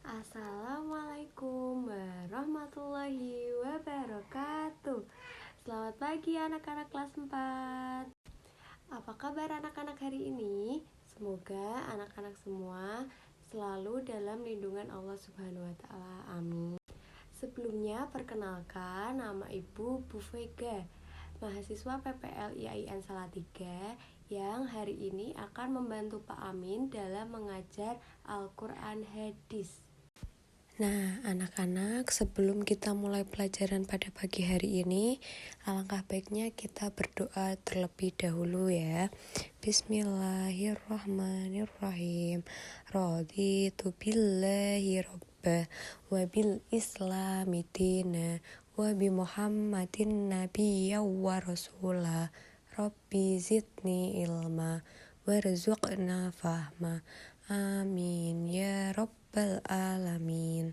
Assalamualaikum warahmatullahi wabarakatuh. Selamat pagi anak-anak kelas 4. Apa kabar anak-anak hari ini? Semoga anak-anak semua selalu dalam lindungan Allah Subhanahu wa taala. Amin. Sebelumnya perkenalkan, nama Ibu Bu Vega, mahasiswa PPL IAIN Salatiga yang hari ini akan membantu Pak Amin dalam mengajar Al-Quran Hadis. Nah, anak-anak, sebelum kita mulai pelajaran pada pagi hari ini, alangkah baiknya kita berdoa terlebih dahulu ya. Bismillahirrahmanirrahim. Raditu billahi rabba wa bil islami dina wa bi Muhammadin nabiyya wa rasula. Rabbi zidni ilma warzuqna fahma. Amin ya rabbal alamin.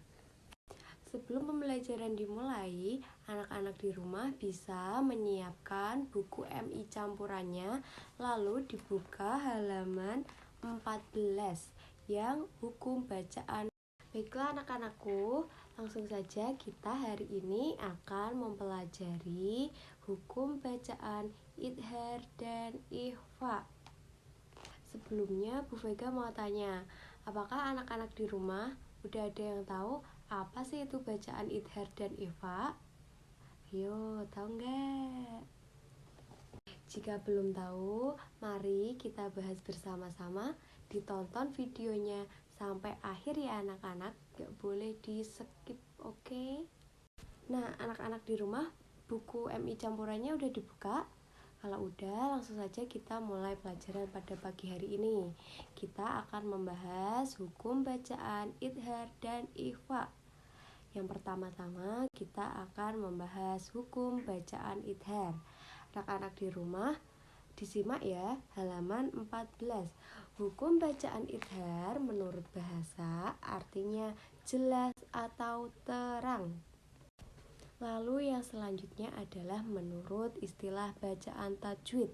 Sebelum pembelajaran dimulai, anak-anak di rumah bisa menyiapkan buku MI campurannya, lalu dibuka halaman 14 yang hukum bacaan. Baiklah anak-anakku, langsung saja kita hari ini akan mempelajari hukum bacaan idhar dan ikhfa. Sebelumnya Bu Vega mau tanya, apakah anak-anak di rumah udah ada yang tahu apa sih itu bacaan idhar dan ikhfa? Ayo, tahu nggak? Jika belum tahu, mari kita bahas bersama-sama. Ditonton videonya sampai akhir ya anak-anak, nggak boleh di skip, oke? Nah, anak-anak di rumah, buku MI campurannya udah dibuka? Kalau udah, langsung saja kita mulai pelajaran pada pagi hari ini. Kita akan membahas hukum bacaan idhar dan ikhfa. Yang pertama-tama kita akan membahas hukum bacaan idhar. Anak-anak di rumah, disimak ya, halaman 14. Hukum bacaan idhar menurut bahasa artinya jelas atau terang. Lalu yang selanjutnya adalah menurut istilah bacaan tajwid.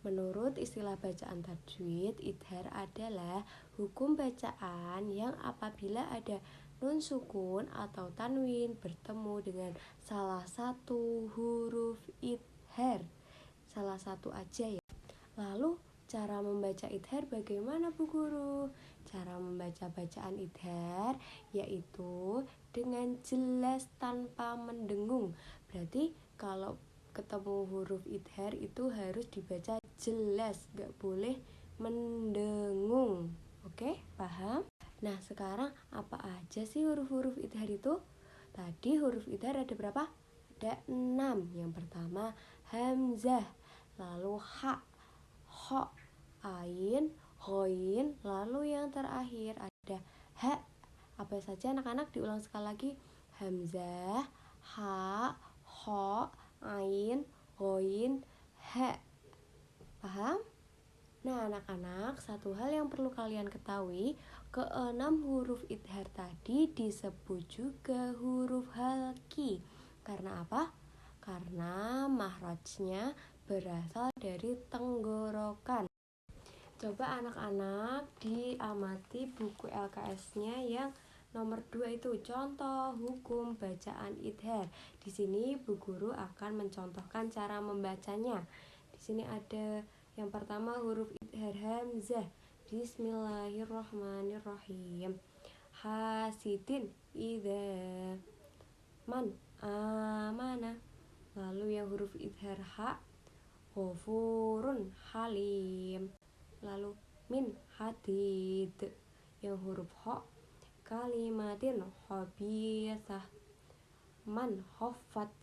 Menurut istilah bacaan tajwid, idhar adalah hukum bacaan yang apabila ada nun sukun atau tanwin bertemu dengan salah satu huruf idhar. Salah satu aja ya. Lalu cara membaca idhar bagaimana Bu Guru? Cara membaca bacaan idhar yaitu dengan jelas tanpa mendengung. Berarti kalau ketemu huruf idhar itu harus dibaca jelas, gak boleh mendengung. Oke, paham? Nah, sekarang apa aja sih huruf-huruf idhar itu? Tadi huruf idhar ada berapa? Ada 6. Yang pertama hamzah, lalu ha, kho, ain, ghoin, lalu yang terakhir ada ha. Apa saja anak-anak? Diulang sekali lagi. Hamzah, ha, kho, ain, ghoin, ha. Paham? Nah anak-anak, satu hal yang perlu kalian ketahui, keenam huruf idhar tadi disebut juga huruf halki. Karena apa? Karena mahrajnya berasal dari tenggorokan. Coba anak-anak diamati buku LKS-nya yang nomor 2 itu, contoh hukum bacaan idhar. Di sini Bu Guru akan mencontohkan cara membacanya. Di sini ada yang pertama huruf idhar hamzah. Bismillahirrahmanirrahim. Hasidin idza man amana. Lalu yang huruf idhar ha, ghafurun halim. Lalu min hadid. Yang huruf ho, kalimatin khabithah, man khofat.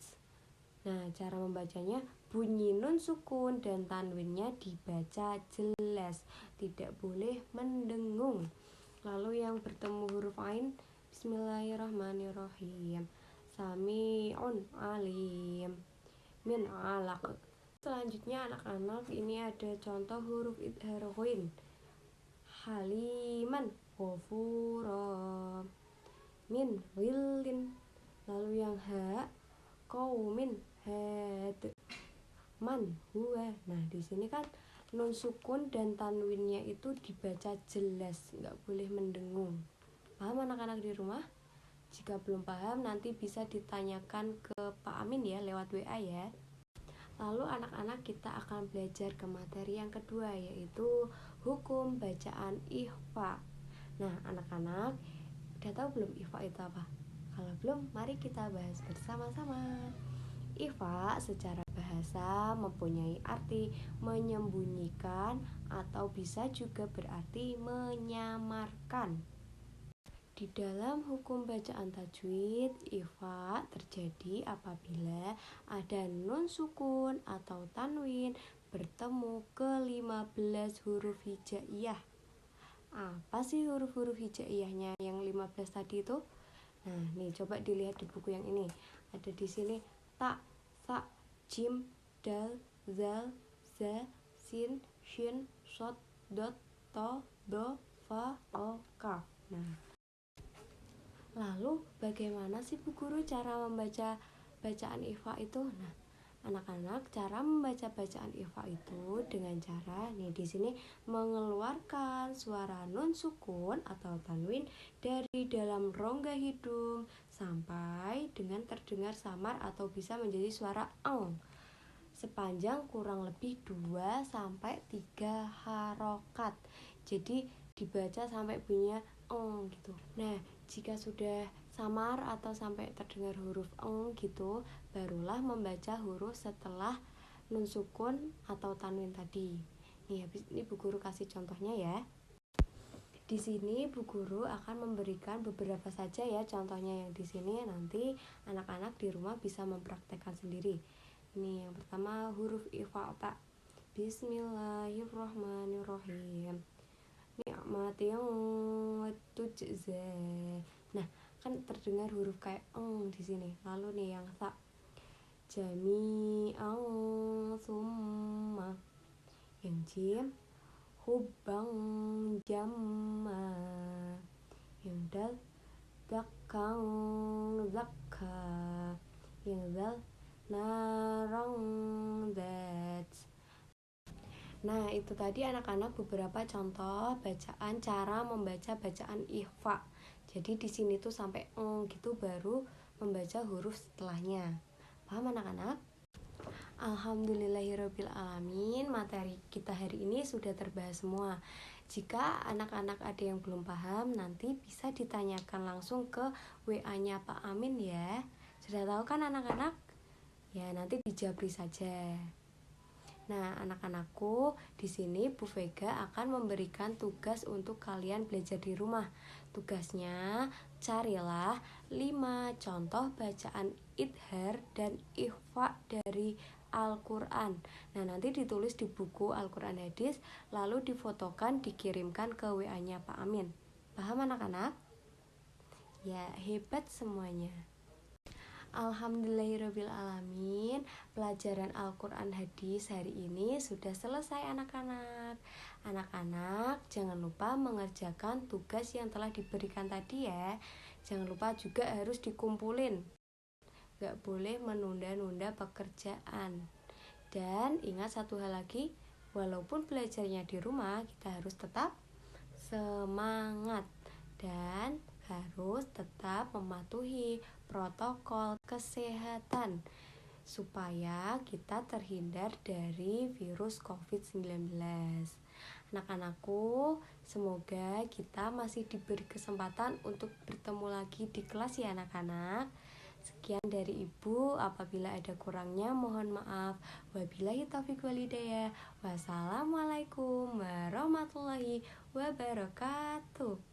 Nah, cara membacanya bunyi nun sukun dan tanwinnya dibaca jelas, tidak boleh mendengung. Lalu yang bertemu huruf ain, bismillahirrahmanirrahim. Sami'un alim, min alaq. Selanjutnya anak-anak, ini ada contoh huruf idhar ghain. Haliman ghafura, min ghillin. Lalu yang ha, qaumin had, man huwa. Nah, di sini kan nun sukun dan tanwinnya itu dibaca jelas, nggak boleh mendengung. Paham anak-anak di rumah? Jika belum paham nanti bisa ditanyakan ke Pak Amin ya lewat WA ya. Lalu anak-anak kita akan belajar ke materi yang kedua, yaitu hukum bacaan ikhfa. Nah anak-anak udah tahu belum ikhfa itu apa? Kalau belum, mari kita bahas bersama-sama. Ikhfa secara bahasa mempunyai arti menyembunyikan atau bisa juga berarti menyamarkan. Di dalam hukum bacaan tajwid, ikhfa terjadi apabila ada nun sukun atau tanwin bertemu ke-15 huruf hijaiyah. Apa sih huruf-huruf hijaiyahnya yang 15 tadi itu? Nah, nih coba dilihat di buku yang ini. Ada di sini ta, sa, jim, dal, zal, za, sin, shin, shot, dot, to, do, fa, o, kaf. Nah, lalu bagaimana sih Bu Guru cara membaca bacaan ikhfa itu? Nah, anak-anak cara membaca bacaan ikhfa itu dengan cara nih di sini mengeluarkan suara nun sukun atau tanwin dari dalam rongga hidung sampai dengan terdengar samar atau bisa menjadi suara eng sepanjang kurang lebih 2 sampai 3 harokat. Jadi dibaca sampai bunyinya eng gitu. Nah, jika sudah samar atau sampai terdengar huruf eng gitu, barulah membaca huruf setelah nun sukun atau tanwin tadi. Nih, habis ini Bu Guru kasih contohnya ya. Di sini Bu Guru akan memberikan beberapa saja ya contohnya yang di sini, nanti anak-anak di rumah bisa mempraktekkan sendiri. Ini yang pertama huruf ikhfa ta. Bismillahirrahmanirrahim. Nikmati yang tujza. Nah, kan terdengar huruf kayak di sini. Lalu nih yang ta. Jami'an summa. Yang jim hubang jamma. Yang dal dakang zakka. Yang dal narang that. Nah, itu tadi anak-anak beberapa contoh bacaan, cara membaca bacaan ikhfa. Jadi di sini tuh sampai gitu baru membaca huruf setelahnya. Paham anak-anak? Alhamdulillahirrabbilalamin, materi kita hari ini sudah terbahas semua. Jika anak-anak ada yang belum paham, nanti bisa ditanyakan langsung ke WA-nya Pak Amin ya. Sudah tahu kan anak-anak? Ya, nanti dijabri saja. Nah, anak-anakku, di sini Bu Vega akan memberikan tugas untuk kalian belajar di rumah. Tugasnya, carilah 5 contoh bacaan idhar dan ikhfa dari Al-Quran. Nah, nanti ditulis di buku Al-Quran Hadis, lalu difotokan, dikirimkan ke WA-nya Pak Amin. Paham anak-anak? Ya, hebat semuanya. Alhamdulillahirrabbilalamin, pelajaran Al-Quran Hadis hari ini sudah selesai anak-anak. Anak-anak jangan lupa mengerjakan tugas yang telah diberikan tadi ya. Jangan lupa juga harus dikumpulin. Gak boleh menunda-nunda pekerjaan. Dan ingat satu hal lagi, walaupun belajarnya di rumah, kita harus tetap semangat dan harus tetap mematuhi protokol kesehatan supaya kita terhindar dari virus COVID-19. Anak-anakku, semoga kita masih diberi kesempatan untuk bertemu lagi di kelas ya anak-anak. Sekian dari Ibu, apabila ada kurangnya mohon maaf. Wabillahi taufiq walhidayah. Wassalamualaikum warahmatullahi wabarakatuh.